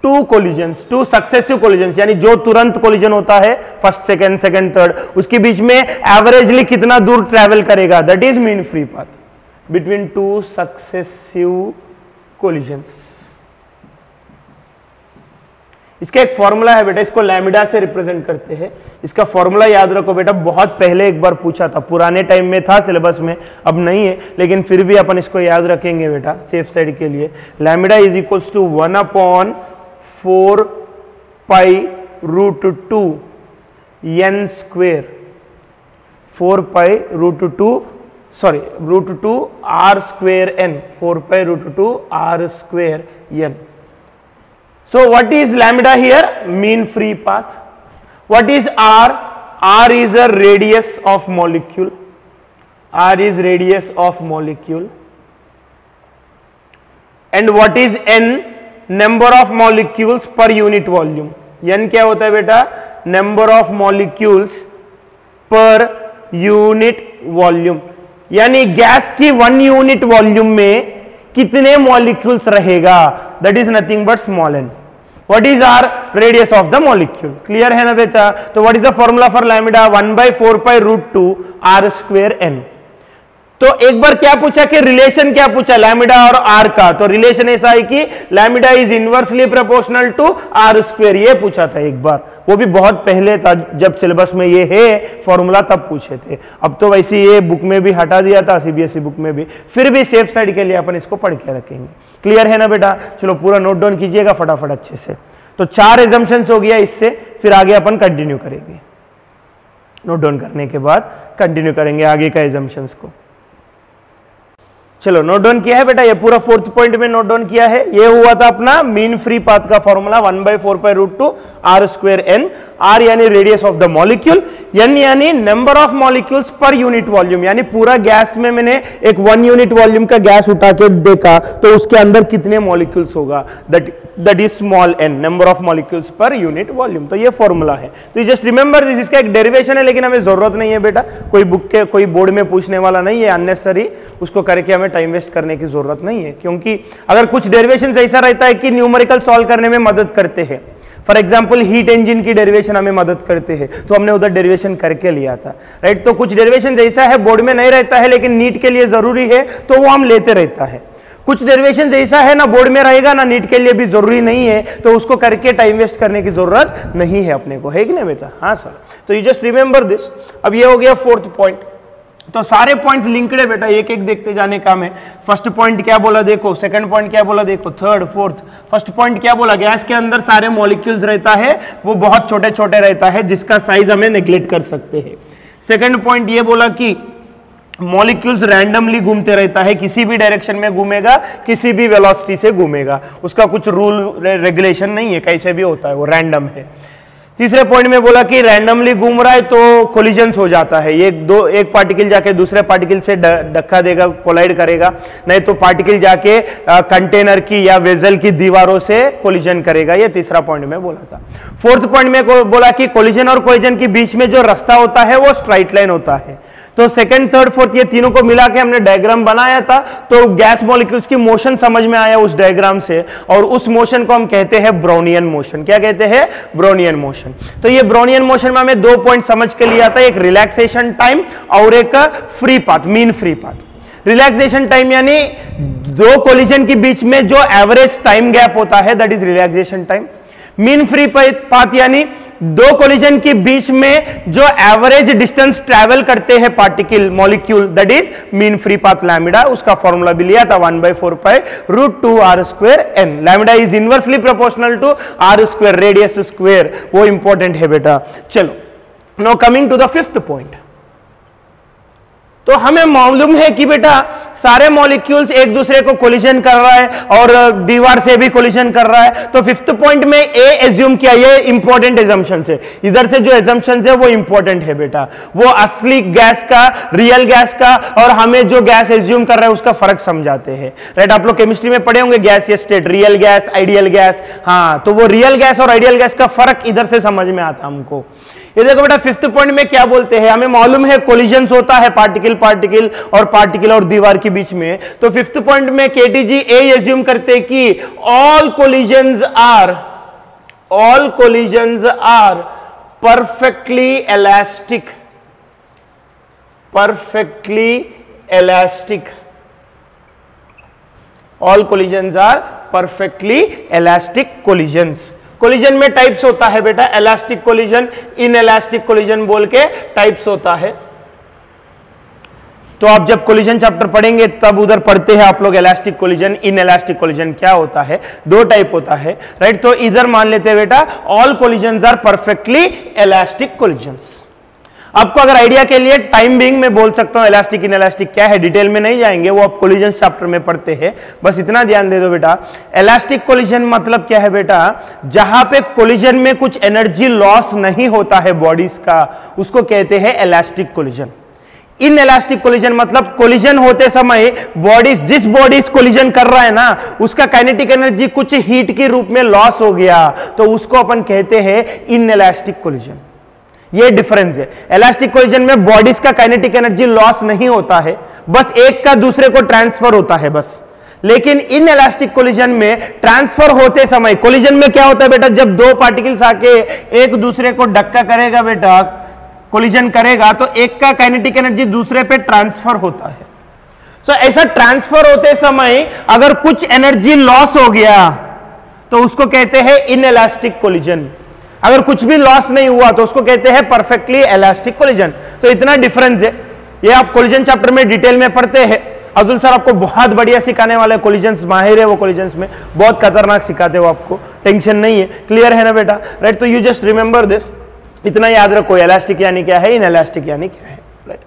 two collisions, two successive collisions, यानी जो तुरंत कोलिजन होता है, फर्स्ट सेकंड थर्ड, उसके बीच में एवरेजली कितना दूर ट्रैवल करेगा, that is mean free path between two successive collisions. इसका एक फॉर्मूला है बेटा, इसको लैम्डा से रिप्रेजेंट करते हैं. इसका फॉर्मूला याद रखो बेटा, बहुत पहले एक बार पूछा था, पुराने टाइम में था सिलेबस में, अब नहीं है, लेकिन फिर भी अपन इसको याद रखेंगे बेटा सेफ साइड के लिए. Lambda is equals to 1/4 pi root 2 n square, 4 pi root 2 r square n, 4 pi root 2 r square n. So what is lambda here? Mean free path. What is r? R is a radius of molecule. R is radius of molecule. And what is N? Number of molecules per unit volume. N क्या होता है बेटा? Number of molecules per unit volume. यानी gas की 1 unit volume में कितने molecules रहेगा? That is nothing but small n. What is R? Radius of the molecule. Clear है ना बेटा? तो what is the formula for lambda? 1/4 pi root 2 R square n. तो एक बार क्या पूछा कि रिलेशन क्या पूछा लैम्डा और आर का, तो रिलेशन ऐसा है कि lambda is inversely proportional to R square, ये पूछा था एक बार, वो भी बहुत पहले था जब सिलेबस में ये है फॉर्मूला तब पूछे थे। अब तो वैसे ये बुक में भी हटा दिया था, सीबीएसई बुक में भी, फिर भी सेफ साइड के लिए अपन इसको पढ़ के रखेंगे। क्लियर है ना बेटा? चलो पूरा नोट डाउन कीजिएगा फटाफट अच्छे से। तो 4 एजम्पशंस हो गया इससे, फिर आगे अपन कंटिन्यू करेंगे। नोट डाउन करने के बाद कंटिन्यू करेंगे आगे का एजम्पशंस को। चलो नोट डाउन किया है बेटा, ये पूरा 4th पॉइंट में नोट डाउन किया है। ये हुआ था अपना मीन फ्री पाथ का formula 1/4 pi root 2 R square n। R यानी radius of the molecule, n यानी number of molecules per unit volume, यानी पूरा गैस में मैंने एक 1 यूनिट वॉल्यूम का गैस उठा के देखा तो उसके अंदर कितने मॉलिक्यूल्स होगा, that is small n, number of molecules per unit volume. तो ये फॉर्मूला है, तो जस्ट रिमेंबर दिस, इसका एक डेरिवेशन है लेकिन हमें जरूरत नहीं है बेटा, कोई बुक के कोई बोर्ड में पूछने वाला नहीं है, अननेसेसरी उसको करके हमें टाइम वेस्ट करने की जरूरत नहीं है, क्योंकि अगर कुछ डेरिवेशन ऐसा रहता है कि न्यूमेरिकल सॉल्व करने में मदद करते हैं, फॉर एग्जाम्पल हीट इंजन की डेरिवेशन हमें मदद करते हैं तो हमने उधर डेरिवेशन करके लिया था, राइट। तो कुछ डेरिवेशन जैसा है बोर्ड में नहीं रहता है लेकिन नीट के लिए जरूरी है तो वो हम लेते रहता है। कुछ डेरिवेशन जैसा है ना बोर्ड में रहेगा ना नीट के लिए भी जरूरी नहीं है, तो उसको करके टाइम वेस्ट करने की जरूरत नहीं है अपने को, है कि नहीं बेटा? हाँ सर, तो यू जस्ट रिमेंबर दिस। अब ये हो गया 4th पॉइंट। तो सारे पॉइंट्स लिंक्ड है बेटा, एक एक देखते जाने का में। फर्स्ट पॉइंट क्या बोला देखो, सेकंड पॉइंट क्या बोला देखो, थर्ड फोर्थ। फर्स्ट पॉइंट क्या बोला, गैस के अंदर सारे मॉलिक्यूल्स रहता है वो बहुत छोटे छोटे रहता है जिसका साइज हमें नेग्लेक्ट कर सकते हैं। सेकंड पॉइंट ये बोला कि मॉलिक्यूल्स रैंडमली घूमते रहता है, किसी भी डायरेक्शन में घूमेगा, किसी भी वेलोसिटी से घूमेगा, उसका कुछ रूल रेगुलेशन नहीं है, कैसे भी होता है, वो रैंडम है। तीसरे पॉइंट में बोला कि रैंडमली घूम रहा है तो कोलिजन्स हो जाता है, एक पार्टिकल जाके दूसरे पार्टिकल से धक्का देगा, कोलाइड करेगा, नहीं तो पार्टिकल जाके कंटेनर की या वेजल की दीवारों से कोलिजन करेगा, ये तीसरा पॉइंट में बोला था। फोर्थ पॉइंट में बोला कि कोलिजन और कोलिजन के बीच में जो रास्ता होता है वो स्ट्राइट लाइन होता है। तो सेकंड थर्ड फोर्थ ये तीनों को मिला के हमने डायग्राम बनाया था, तो गैस मॉलिक्यूल्स की मोशन समझ में आया उस डायग्राम से, और उस मोशन को हम कहते हैं ब्राउनियन मोशन। क्या कहते हैं? Brownian motion. तो ये ब्राउनियन मोशन में हमें 2 पॉइंट समझ के लिया था, एक रिलैक्सेशन टाइम और एक free path, mean free path. Relaxation time यानी 2 कोलिजन के बीच में जो एवरेज टाइम गैप होता है that is relaxation time. Mean free path यानी 2 कोलिजन के बीच में जो एवरेज डिस्टेंस ट्रैवल करते हैं particle molecule that is mean free path lambda. उसका फॉर्मूला भी लिया था 1/4 pi root 2 R square n। Lambda is inversely proportional to R square, radius square, वो इंपॉर्टेंट है बेटा। चलो now coming to the 5th point. तो हमें मालूम है कि बेटा सारे मॉलिक्यूल्स एक दूसरे को कोलिजन कर रहा है और दीवार से भी कोलिजन कर रहा है। तो 5th पॉइंट में ए एज्यूम किया, ये इंपॉर्टेंट एजम्पशन है, इधर से जो एजम्पशन है वो इंपॉर्टेंट है बेटा, वो असली गैस का, रियल गैस का और हमें जो गैस एज्यूम कर रहा है उसका फर्क समझाते हैं, राइट। आप लोग केमिस्ट्री में पढ़े होंगे gas state, real gas, ideal gas. हाँ, तो वो रियल गैस और आइडियल गैस का फर्क इधर से समझ में आता हमको। ये देखो बेटा 5th पॉइंट में क्या बोलते हैं, हमें मालूम है कोलिजन्स होता है पार्टिकल पार्टिकल और दीवार के बीच में। तो 5th पॉइंट में केटीजी ए एज्यूम करते कि all collisions are perfectly elastic. All collisions are perfectly elastic collisions. Collision में टाइप्स होता है बेटा, इलास्टिक कोलिजन, इनइलास्टिक कोलिजन बोल के टाइप्स होता है। तो आप जब कोलिजन चैप्टर पढ़ेंगे तब उधर पढ़ते हैं आप लोग इलास्टिक कोलिजन, इनइलास्टिक कोलिजन क्या होता है, 2 टाइप होता है, राइट। तो इधर मान लेते हैं बेटा all collisions are perfectly elastic collisions. आपको अगर आइडिया के लिए टाइम बिंग में बोल सकता हूं इलास्टिक इनइलास्टिक क्या है, डिटेल में नहीं जाएंगे, वो आप कोलिजन चैप्टर में पढ़ते हैं, बस इतना ध्यान दे दो बेटा। इलास्टिक कोलिजन मतलब क्या है बेटा, जहां पे कोलिजन में कुछ एनर्जी लॉस नहीं होता है बॉडीज का, उसको कहते हैं इलास्टिक कोलिजन। इनएलास्टिक कोलिजन मतलब कोलिजन होते समय बॉडीज, जिस बॉडीज कोलिजन कर रहा है ना, उसका काइनेटिक एनर्जी कुछ हीट के रूप में लॉस हो गया, तो उसको अपन कहते हैं इनएलास्टिक कोलिजन। ये डिफरेंस है। इलास्टिक कोलिजन में बॉडीज का काइनेटिक एनर्जी लॉस नहीं होता है, बस एक का दूसरे को ट्रांसफर होता है बस। लेकिन इन इलास्टिक कोलिजन में ट्रांसफर होते समय, कोलिजन में क्या होता है बेटा, जब दो पार्टिकल्स आके एक दूसरे को धक्का करेगा बेटा, कोलिजन करेगा, तो एक का काइनेटिक एनर्जी दूसरे पे ट्रांसफर होता है। सो ऐसा ट्रांसफर होते समय अगर कुछ एनर्जी लॉस हो गया तो उसको कहते हैं इनएलास्टिक कोलिजन। अगर कुछ भी लॉस नहीं हुआ तो उसको कहते हैं परफेक्टली इलास्टिक कोलिजन। तो इतना डिफरेंस है, ये आप कोलिजन चैप्टर में डिटेल में पढ़ते हैं। अब्दुल सर आपको बहुत बढ़िया सिखाने वाले, कोलिजन्स माहिर है वो, कोलिजन्स में बहुत खतरनाक सिखाते हो आपको, टेंशन नहीं है। क्लियर है ना बेटा, राइट? तो यू जस्ट रिमेंबर दिस, इतना याद रखो, इलास्टिक यानी क्या है, इनएलास्टिक यानी क्या है, राइट?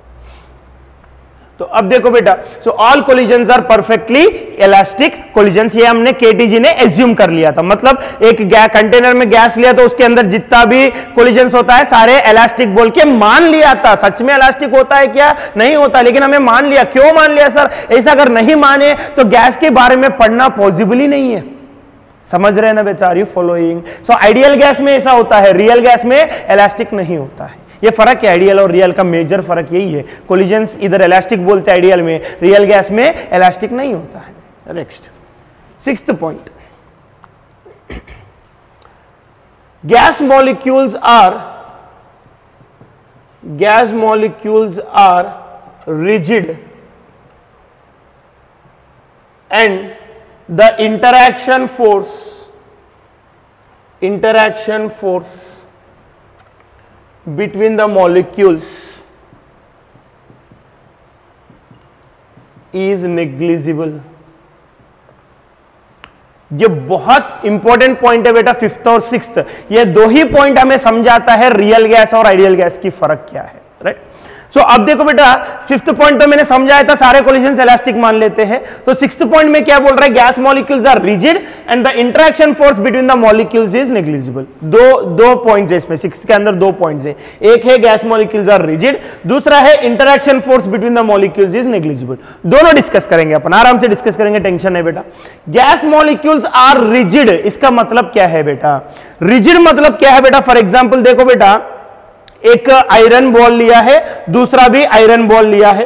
तो अब देखो बेटा, so all collisions are perfectly elastic collisions, ये हमने केटीजी ने एज्यूम कर लिया था। मतलब एक कंटेनर में गैस लिया तो उसके अंदर जितना भी कोलिजन्स होता है सारे इलास्टिक बोल के मान लिया था। सच में इलास्टिक होता है क्या, नहीं होता, लेकिन हमें मान लिया। क्यों मान लिया सर? ऐसा अगर नहीं माने तो गैस के बारे में पढ़ना पॉसिबल ही नहीं है। समझ रहे हैं ना बेटा, are you following? So ideal gas में ऐसा होता है, रियल गैस में इलास्टिक नहीं होता है। ये फर्क है, आइडियल और रियल का मेजर फर्क यही है। कोलिजन्स इधर इलास्टिक बोलते हैं आइडियल में, रियल गैस में इलास्टिक नहीं होता है। Next, sixth point, gas molecules are rigid and the interaction force between the molecules is negligible। ये बहुत इंपॉर्टेंट पॉइंट है बेटा, फिफ्थ और सिक्स्थ। ये दो ही पॉइंट हमें समझाता है रियल गैस और आइडियल गैस की फर्क क्या है, राइट? सो अब देखो बेटा, फिफ्थ पॉइंट तो मैंने समझाया था, सारे कोलिजन्स इलास्टिक मान लेते हैं। तो सिक्स्थ पॉइंट में क्या बोल रहा है, gas molecules are rigid and the interaction force between the molecules is negligible. दो पॉइंट्स है इसमें, सिक्स्थ के अंदर दो पॉइंट्स है। एक है गैस मॉलिक्यूल्स आर रिजिड, दूसरा है interaction force between the molecules is negligible. दोनों डिस्कस करेंगे अपन, आराम से डिस्कस करेंगे, टेंशन है बेटा। गैस मॉलिक्यूल्स आर रिजिड, इसका मतलब क्या है बेटा? रिजिड मतलब क्या है बेटा? फॉर एग्जाम्पल देखो बेटा, एक आयरन बॉल लिया है, दूसरा भी आयरन बॉल लिया है।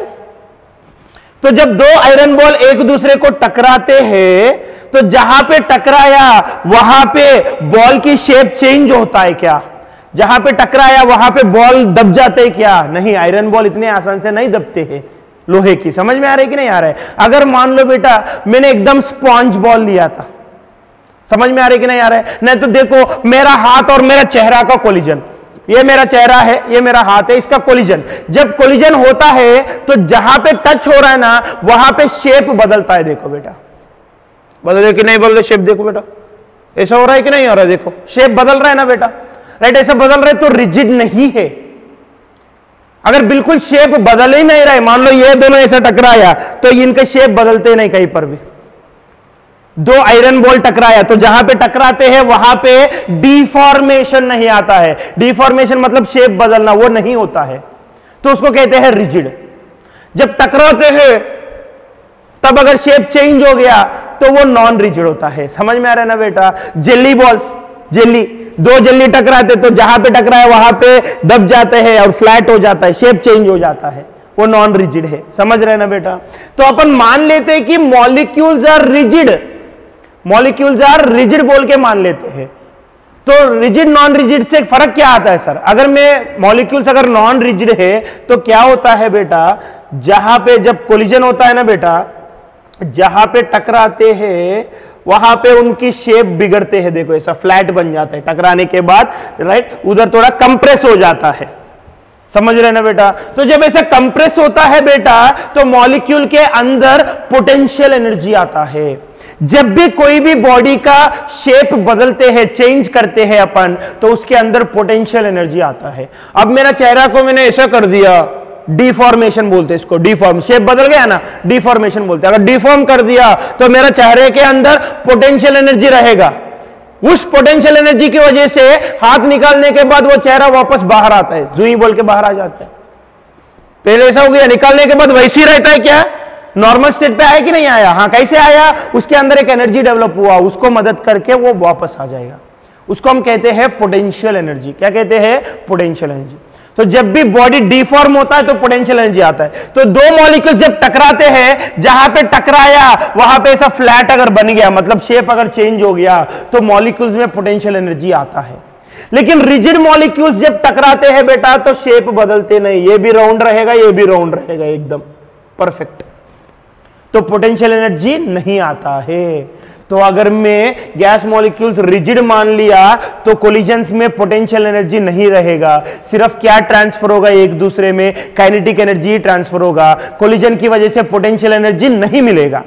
तो जब दो आयरन बॉल एक दूसरे को टकराते हैं तो जहां पे टकराया वहां पे बॉल की शेप चेंज होता है क्या? जहां पे टकराया वहां पे बॉल दब जाते हैं क्या? नहीं, आयरन बॉल इतने आसान से नहीं दबते हैं लोहे की। समझ में आ रहा है कि नहीं आ रहा है? अगर मान लो बेटा मैंने एकदम स्पॉन्ज बॉल लिया था, समझ में आ रहा है कि नहीं आ रहा है? नहीं तो देखो, मेरा हाथ और मेरा चेहरा का कोलिजन, ये मेरा चेहरा है, ये मेरा हाथ है, इसका कोलिजन। जब कोलिजन होता है तो जहां पे टच हो रहा है ना वहां पे शेप बदलता है। देखो बेटा, बदल रहे कि नहीं बदल रहे शेप? देखो बेटा, ऐसा हो रहा है कि नहीं हो रहा है? देखो शेप बदल रहा है ना बेटा, राइट? ऐसा बदल रहा है तो रिजिड नहीं है। अगर बिल्कुल शेप बदल ही नहीं रहा है, मान लो ये दोनों ऐसा टकराया तो इनके शेप बदलते नहीं कहीं पर भी। दो आयरन बॉल टकराया तो जहां पे टकराते हैं वहां पे डिफॉर्मेशन नहीं आता है। डिफॉर्मेशन मतलब शेप बदलना, वो नहीं होता है, तो उसको कहते हैं रिजिड। जब टकराते हैं तब अगर शेप चेंज हो गया तो वो नॉन रिजिड होता है। समझ में आ रहा है ना बेटा? जेली बॉल्स, जेली, दो जेली टकराते तो जहां पे टकराया वहां पे दब जाते हैं और फ्लैट हो जाता है, शेप चेंज हो जाता है, वो नॉन रिजिड है। समझ रहे हैं ना बेटा? तो अपन मान लेते हैं कि molecules are rigid, molecules are rigid बोल के मान लेते हैं। तो रिजिड नॉन रिजिड से फर्क क्या आता है सर? अगर मैं मॉलिक्यूल्स अगर नॉन रिजिड है तो क्या होता है बेटा, जहां पे जब कोलिजन होता है ना बेटा, जहां पे टकराते हैं वहां पे उनकी शेप बिगड़ते हैं। देखो ऐसा फ्लैट बन जाता है टकराने के बाद, राइट? उधर थोड़ा कंप्रेस हो जाता है। समझ रहे ना बेटा? तो जब ऐसा कंप्रेस होता है बेटा तो मॉलिक्यूल के अंदर पोटेंशियल एनर्जी आता है। जब भी कोई भी बॉडी का शेप बदलते हैं, चेंज करते हैं अपन, तो उसके अंदर पोटेंशियल एनर्जी आता है। अब मेरा चेहरा को मैंने ऐसा कर दिया, डिफॉर्मेशन बोलते हैं इसको, डिफॉर्म, शेप बदल गया ना, डिफॉर्मेशन बोलते हैं। अगर डिफॉर्म कर दिया तो मेरा चेहरे के अंदर पोटेंशियल एनर्जी रहेगा। उस पोटेंशियल एनर्जी की वजह से हाथ निकालने के बाद वो चेहरा वापस बाहर आता है, जुई बोल के बाहर आ जाता है। पहले ऐसा हो गया, निकालने के बाद वैसे ही रहता है क्या, नॉर्मल स्टेट पे आया कि नहीं आया, हाँ कैसे आया, उसके अंदर एक एनर्जी डेवलप हुआ, उसको मदद करके वो वापस आ जाएगा, उसको हम कहते हैं पोटेंशियल एनर्जी। क्या कहते हैं, पोटेंशियल एनर्जी। तो जब भी बॉडी डिफॉर्म होता है तो पोटेंशियल एनर्जी आता है। तो दो मॉलिक्यूल जब टकराते हैं, जहां पे टकराया वहां पे ऐसा फ्लैट अगर बन गया, मतलब शेप अगर चेंज हो गया, तो मॉलिक्यूल्स में पोटेंशियल एनर्जी आता है। लेकिन रिजिड मॉलिक्यूल्स जब टकराते हैं बेटा तो शेप बदलते नहीं, ये भी राउंड रहेगा, ये भी राउंड रहेगा, एकदम परफेक्ट, तो पोटेंशियल एनर्जी नहीं आता है। तो अगर मैं गैस मॉलिक्यूल्स रिजिड मान लिया तो कोलिजन्स में पोटेंशियल एनर्जी नहीं रहेगा, सिर्फ क्या ट्रांसफर होगा एक दूसरे में, काइनेटिक एनर्जी ट्रांसफर होगा, कोलिजन की वजह से पोटेंशियल एनर्जी नहीं मिलेगा।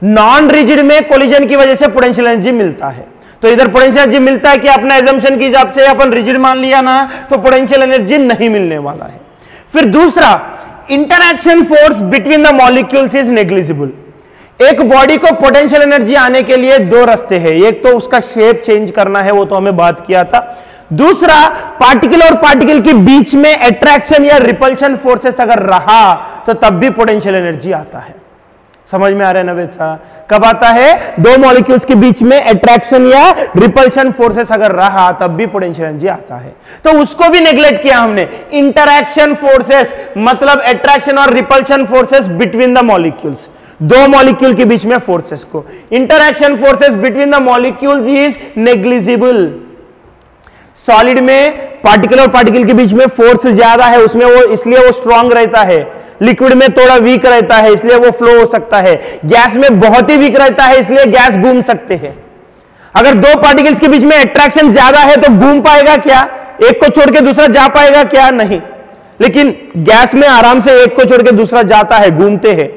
नॉन रिजिड में कोलिजन की वजह से पोटेंशियल एनर्जी मिलता है। तो इधर पोटेंशियल एनर्जी मिलता है कि अपना एजम्पशन के हिसाब से अपन रिजिड मान लिया ना, तो पोटेंशियल एनर्जी नहीं मिलने वाला है। फिर दूसरा, interaction force between the molecules is negligible. एक बॉडी को पोटेंशियल एनर्जी आने के लिए दो रास्ते हैं, एक तो उसका शेप चेंज करना है, वो तो हमें बात किया था। दूसरा, पार्टिकल और पार्टिकल के बीच में अट्रैक्शन या रिपल्शन फोर्सेस अगर रहा तो तब भी पोटेंशियल एनर्जी आता है। समझ में आ रहा है ना बेटा, कब आता है, दो मॉलिक्यूल्स के बीच में अट्रैक्शन या रिपल्शन फोर्सेस अगर रहा तब भी पोटेंशियल एनर्जी आता है। तो उसको भी नेग्लेक्ट किया हमने। इंटरैक्शन फोर्सेस मतलब अट्रैक्शन और repulsion forces between the molecules, दो मॉलिक्यूल के बीच में फोर्सेस को। Interaction forces between the molecules is negligible. Solid में पार्टिकल और पार्टिकल के बीच में फोर्स ज्यादा है, उसमें वो इसलिए वो स्ट्रांग रहता है। लिक्विड में थोड़ा वीक रहता है, इसलिए वो फ्लो हो सकता है। गैस में बहुत ही वीक रहता है, इसलिए गैस घूम सकते हैं। अगर दो पार्टिकल्स के बीच में अट्रैक्शन ज्यादा है तो घूम पाएगा क्या, एक को छोड़ के दूसरा जा पाएगा क्या, नहीं। लेकिन गैस में आराम से एक को छोड़ के दूसरा जाता है, घूमते हैं।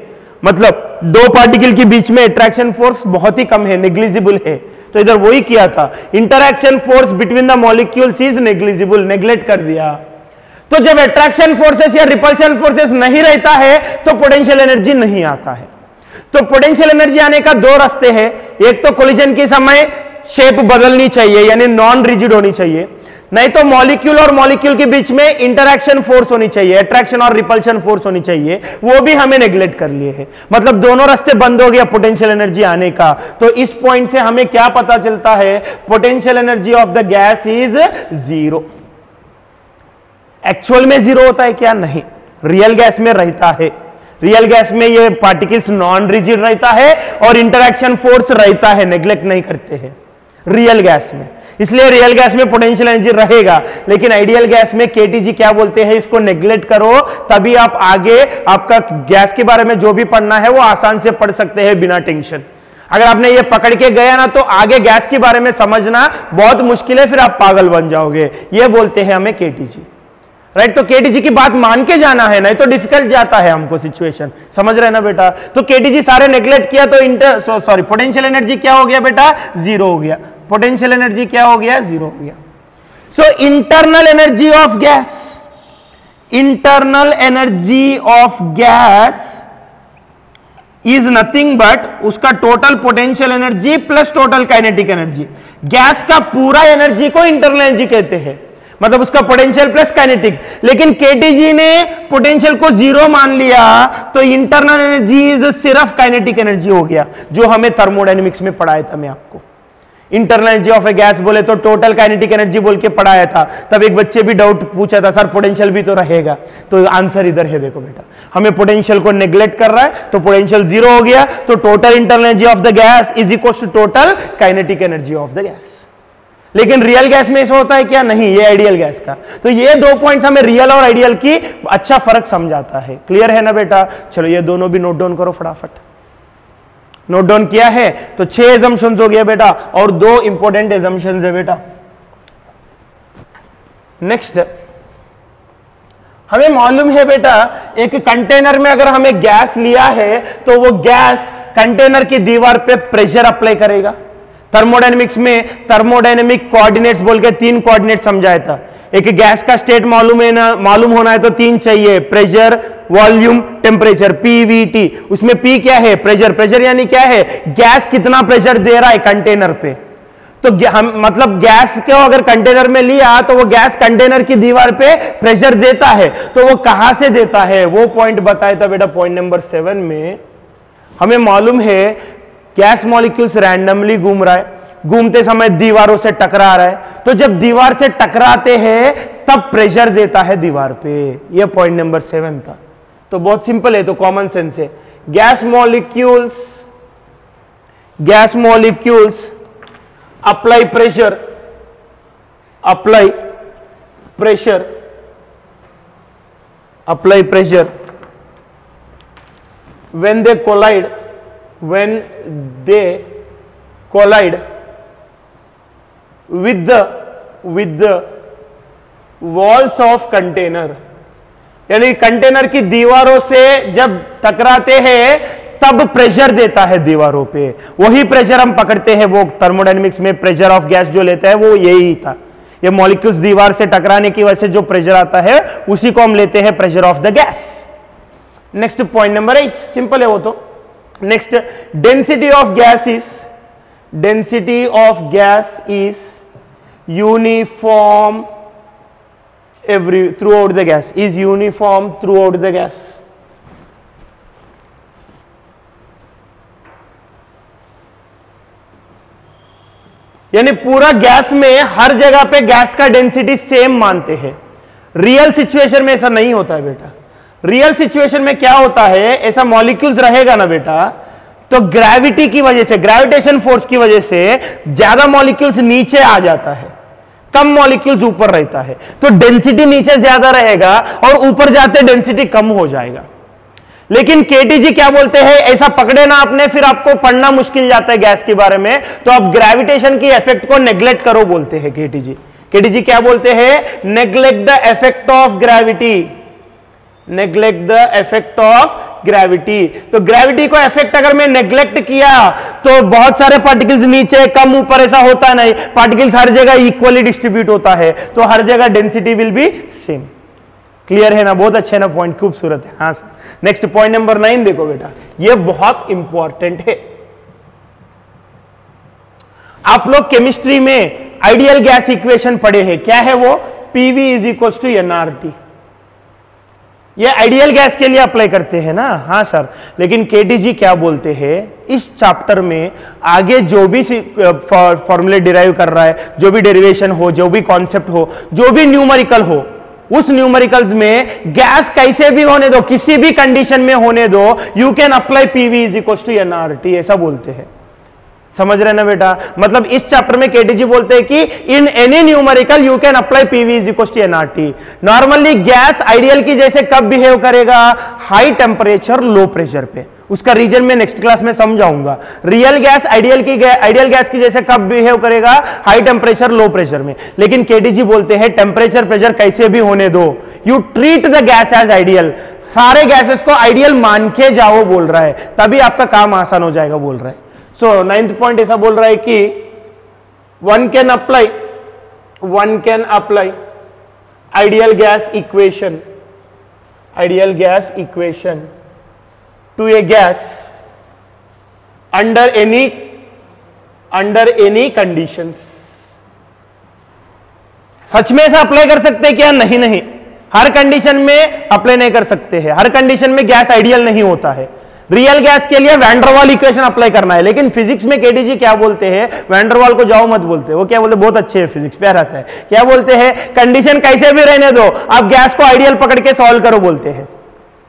मतलब दो पार्टिकल के बीच में अट्रैक्शन फोर्स बहुत ही कम है, नेग्लिजिबल है। तो इधर वही किया था, interaction force between the molecules is negligible, neglect कर दिया। तो जब अट्रैक्शन फोर्सेस या रिपल्शन फोर्सेस नहीं रहता है तो पोटेंशियल एनर्जी नहीं आता है। तो पोटेंशियल एनर्जी आने का दो रास्ते हैं, एक तो कोलिजन के समय शेप बदलनी चाहिए यानी नॉन रिजिड होनी चाहिए, नहीं तो मॉलिक्यूल और मॉलिक्यूल के बीच में इंटरैक्शन फोर्स होनी चाहिए, अट्रैक्शन और रिपल्शन फोर्स होनी चाहिए, वो भी हमें नेग्लेक्ट कर लिए हैं। मतलब दोनों रास्ते बंद हो गया पोटेंशियल एनर्जी आने का। तो इस पॉइंट से हमें क्या पता चलता है, potential energy of the gas is zero. Actual में जीरो होता है क्या, नहीं, रियल गैस में रहता है। रियल गैस में ये पार्टिकल्स नॉन रिजिड रहता है और इंटरैक्शन फोर्स रहता है, नेग्लेक्ट नहीं करते हैं रियल गैस में, इसलिए रियल गैस में पोटेंशियल एनर्जी रहेगा। लेकिन आइडियल गैस में केटीजी क्या बोलते हैं, इसको नेग्लेक्ट करो, तभी आप आगे आपका गैस के बारे में जो भी पढ़ना है वो आसान से पढ़ सकते हैं बिना टेंशन। अगर आपने ये पकड़ के गया ना तो आगे गैस के बारे में समझना बहुत मुश्किल है, फिर आप पागल बन जाओगे। ये बोलते हैं हमें केटीजी, राइट। तो केटीजी की बात मान के जाना है, नहीं तो डिफिकल्ट जाता है हमको सिचुएशन, समझ रहे ना बेटा। तो केटीजी सारे नेग्लेक्ट किया तो पोटेंशियल एनर्जी क्या हो गया बेटा, जीरो हो गया। पोटेंशियल एनर्जी क्या हो गया, जीरो हो गया। So internal energy of gas, internal energy of gas is nothing but उसका total potential energy plus total kinetic energy. Gas का पूरा एनर्जी को इंटरनल एनर्जी कहते हैं, मतलब उसका पोटेंशियल प्लस काइनेटिक। लेकिन केटीजी ने पोटेंशियल को जीरो मान लिया तो इंटरनल एनर्जी सिर्फ काइनेटिक एनर्जी हो गया, जो हमें थर्मोडायनेमिक्स में पढ़ाया था मैं आपको। Internal energy of A gas बोले तो टोटल काइनेटिक एनर्जी बोल के पढ़ाया था। तब एक बच्चे भी डाउट पूछा था, सर पोटेंशियल भी तो रहेगा, तो आंसर इधर है, देखो बेटा, हमें पोटेंशियल को नेग्लेक्ट कर रहा है तो पोटेंशियल जीरो हो गया, तो total internal energy of the gas is equal to total kinetic energy of the gas. लेकिन रियल गैस में ऐसा होता है क्या, नहीं, ये आइडियल गैस का। तो ये दो पॉइंट्स हमें रियल और आइडियल की अच्छा फर्क समझाता है। क्लियर है ना बेटा, चलो ये दोनों भी नोट डाउन करो फटाफट। नोट डाउन किया है तो 6 एजम्पशंस हो गया बेटा, और 2 इंपॉर्टेंट एजम्पशंस है बेटा। नेक्स्ट, हमें मालूम है बेटा, एक कंटेनर में अगर हमें गैस लिया है तो वो गैस कंटेनर की दीवार पे प्रेशर अप्लाई करेगा। थर्मोडायनेमिक्स में थर्मोडायनेमिक कोऑर्डिनेट्स बोल के 3 कोऑर्डिनेट समझाया था। एक गैस का स्टेट मालूम होना है तो 3 चाहिए, प्रेशर, वॉल्यूम, टेम्परेचर, पीवीटी। उसमें पी क्या है, प्रेशर। प्रेशर यानी क्या है, गैस कितना प्रेशर दे रहा है कंटेनर पे। तो हम मतलब गैस को अगर कंटेनर में लिया तो वो गैस कंटेनर की दीवार पे प्रेशर देता है, तो वो कहां से देता है वो पॉइंट बताया था बेटा पॉइंट नंबर 7 में। हमें मालूम है गैस मॉलिक्यूल्स रैंडमली घूम रहा है, घूमते समय दीवारों से टकरा रहा है, तो जब दीवार से टकराते हैं तब प्रेशर देता है दीवार पे। ये पॉइंट नंबर 7 था। तो बहुत सिंपल है, तो कॉमन सेंस है। Gas molecules apply pressure when they collide with the walls of container, यानी कंटेनर की दीवारों से जब टकराते हैं तब प्रेशर देता है दीवारों पे। वही प्रेशर हम पकड़ते हैं, वो थर्मोडायनेमिक्स में प्रेशर ऑफ गैस जो लेता है वो यही था। ये मॉलिक्यूल्स दीवार से टकराने की वजह से जो प्रेशर आता है उसी को हम लेते हैं pressure of the gas. Next point number 8, simple है वो तो। Next, density of gas is uniform throughout the gas, is uniform throughout the gas। यानी पूरा गैस में हर जगह पे गैस का डेंसिटी सेम मानते हैं। रियल सिचुएशन में ऐसा नहीं होता है बेटा। रियल सिचुएशन में क्या होता है, ऐसा मॉलिक्यूल्स रहेगा ना बेटा, तो ग्रेविटी की वजह से, ग्रेविटेशन फोर्स की वजह से ज्यादा मॉलिक्यूल्स नीचे आ जाता है, कम मॉलिक्यूल्स ऊपर रहता है, तो डेंसिटी नीचे ज्यादा रहेगा और ऊपर जाते डेंसिटी कम हो जाएगा। लेकिन केटीजी क्या बोलते हैं, ऐसा पकड़े ना आपने, फिर आपको पढ़ना मुश्किल जाता है गैस के बारे में, तो आप ग्रेविटेशन की इफेक्ट को नेग्लेक्ट करो बोलते हैं केटीजी। केटीजी क्या बोलते हैं, neglect the effect of gravity, neglect the effect of gravity. तो ग्रेविटी को इफेक्ट अगर मैं नेग्लेक्ट किया तो बहुत सारे पार्टिकल्स नीचे कम ऊपर ऐसा होता नहीं, पार्टिकल्स हर जगह इक्वली डिस्ट्रीब्यूट होता है, तो हर जगह density will be same. Clear है ना, बहुत अच्छे ना पॉइंट, खूबसूरत है। हाँ सर, नेक्स्ट पॉइंट नंबर 9 देखो बेटा, ये बहुत इंपॉर्टेंट है। आप लोग केमिस्ट्री में आइडियल गैस इक्वेशन पढ़े हैं, क्या है वो, PV is equal to NRT. ये आइडियल गैस के लिए अप्लाई करते हैं ना। हाँ सर, लेकिन केटीजी क्या बोलते हैं, इस चैप्टर में आगे जो भी फॉर्मूले डिराइव कर रहा है, जो भी डेरिवेशन हो, जो भी कॉन्सेप्ट हो, जो भी न्यूमेरिकल हो, उस न्यूमेरिकल्स में गैस कैसे भी होने दो, किसी भी कंडीशन में होने दो, you can apply PV is equal to NRT, ऐसा बोलते हैं। समझ रहे ना बेटा, मतलब इस चैप्टर में केटीजी बोलते हैं कि in any numerical you can apply PV is equal to NRT. Normally gas ideal की जैसे कब बिहेव करेगा, हाई टेम्परेचर लो प्रेशर पे, उसका रीजन में नेक्स्ट क्लास में समझाऊंगा। रियल गैस आइडियल गैस की जैसे कब बिहेव करेगा, हाई टेम्परेचर लो प्रेशर में। लेकिन केटीजी बोलते हैं टेम्परेचर प्रेशर कैसे भी होने दो, you treat the gas as ideal, सारे गैसेस को आइडियल मान के जाओ बोल रहा है, तभी आपका काम आसान हो जाएगा बोल रहा है। सो 9th पॉइंट ऐसा बोल रहा है कि one can apply ideal gas equation to a gas under any conditions. सच में ऐसा अप्लाई कर सकते हैं क्या, नहीं नहीं, हर कंडीशन में अप्लाई नहीं कर सकते हैं, हर कंडीशन में गैस आइडियल नहीं होता है। रियल गैस के लिए वैन डर वाल इक्वेशन अप्लाई करना है। लेकिन फिजिक्स में केटीजी क्या बोलते हैं, वैन डर वाल को जाओ मत बोलते, वो क्या बोलते, बहुत अच्छे है फिजिक्स, प्यारा सा है, क्या बोलते हैं, कंडीशन कैसे भी रहने दो, आप गैस को आइडियल पकड़ के सॉल्व करो बोलते हैं।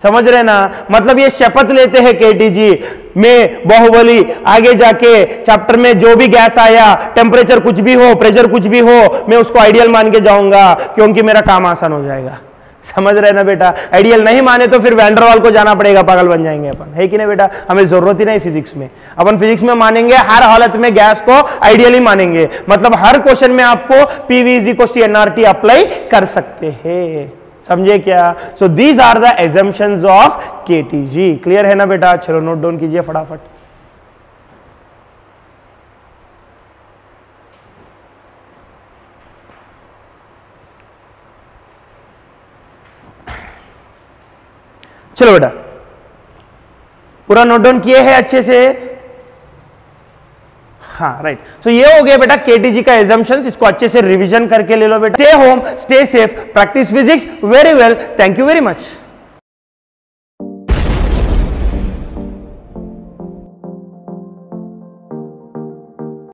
समझ रहे ना, मतलब ये शपथ लेते हैं केटीजी में, बाहुबली आगे जाके चैप्टर में जो भी गैस आया, टेम्परेचर कुछ भी हो, प्रेशर कुछ भी हो, मैं उसको आइडियल मान के जाऊंगा क्योंकि मेरा काम आसान हो जाएगा। समझ रहे ना बेटा, आइडियल नहीं माने तो फिर वैन डर वाल को जाना पड़ेगा, पागल बन जाएंगे अपन, है कि नहीं बेटा। हमें जरूरत ही नहीं फिजिक्स में, अपन फिजिक्स में मानेंगे हर हालत में गैस को आइडियली मानेंगे, मतलब हर क्वेश्चन में आपको PV is equal to NRT apply कर सकते हैं। समझे क्या। So these are the assumptions of KTG. Clear है ना बेटा, चलो नोट डाउन कीजिए फटाफट। चलो बेटा पूरा नोट डाउन किए हैं अच्छे से। हाँ राइट। सो ये हो गया बेटा केटीजी का एजम्पशंस, इसको अच्छे से रिवीजन करके ले लो बेटा। Stay home, stay safe, practice physics very well. Thank you very much.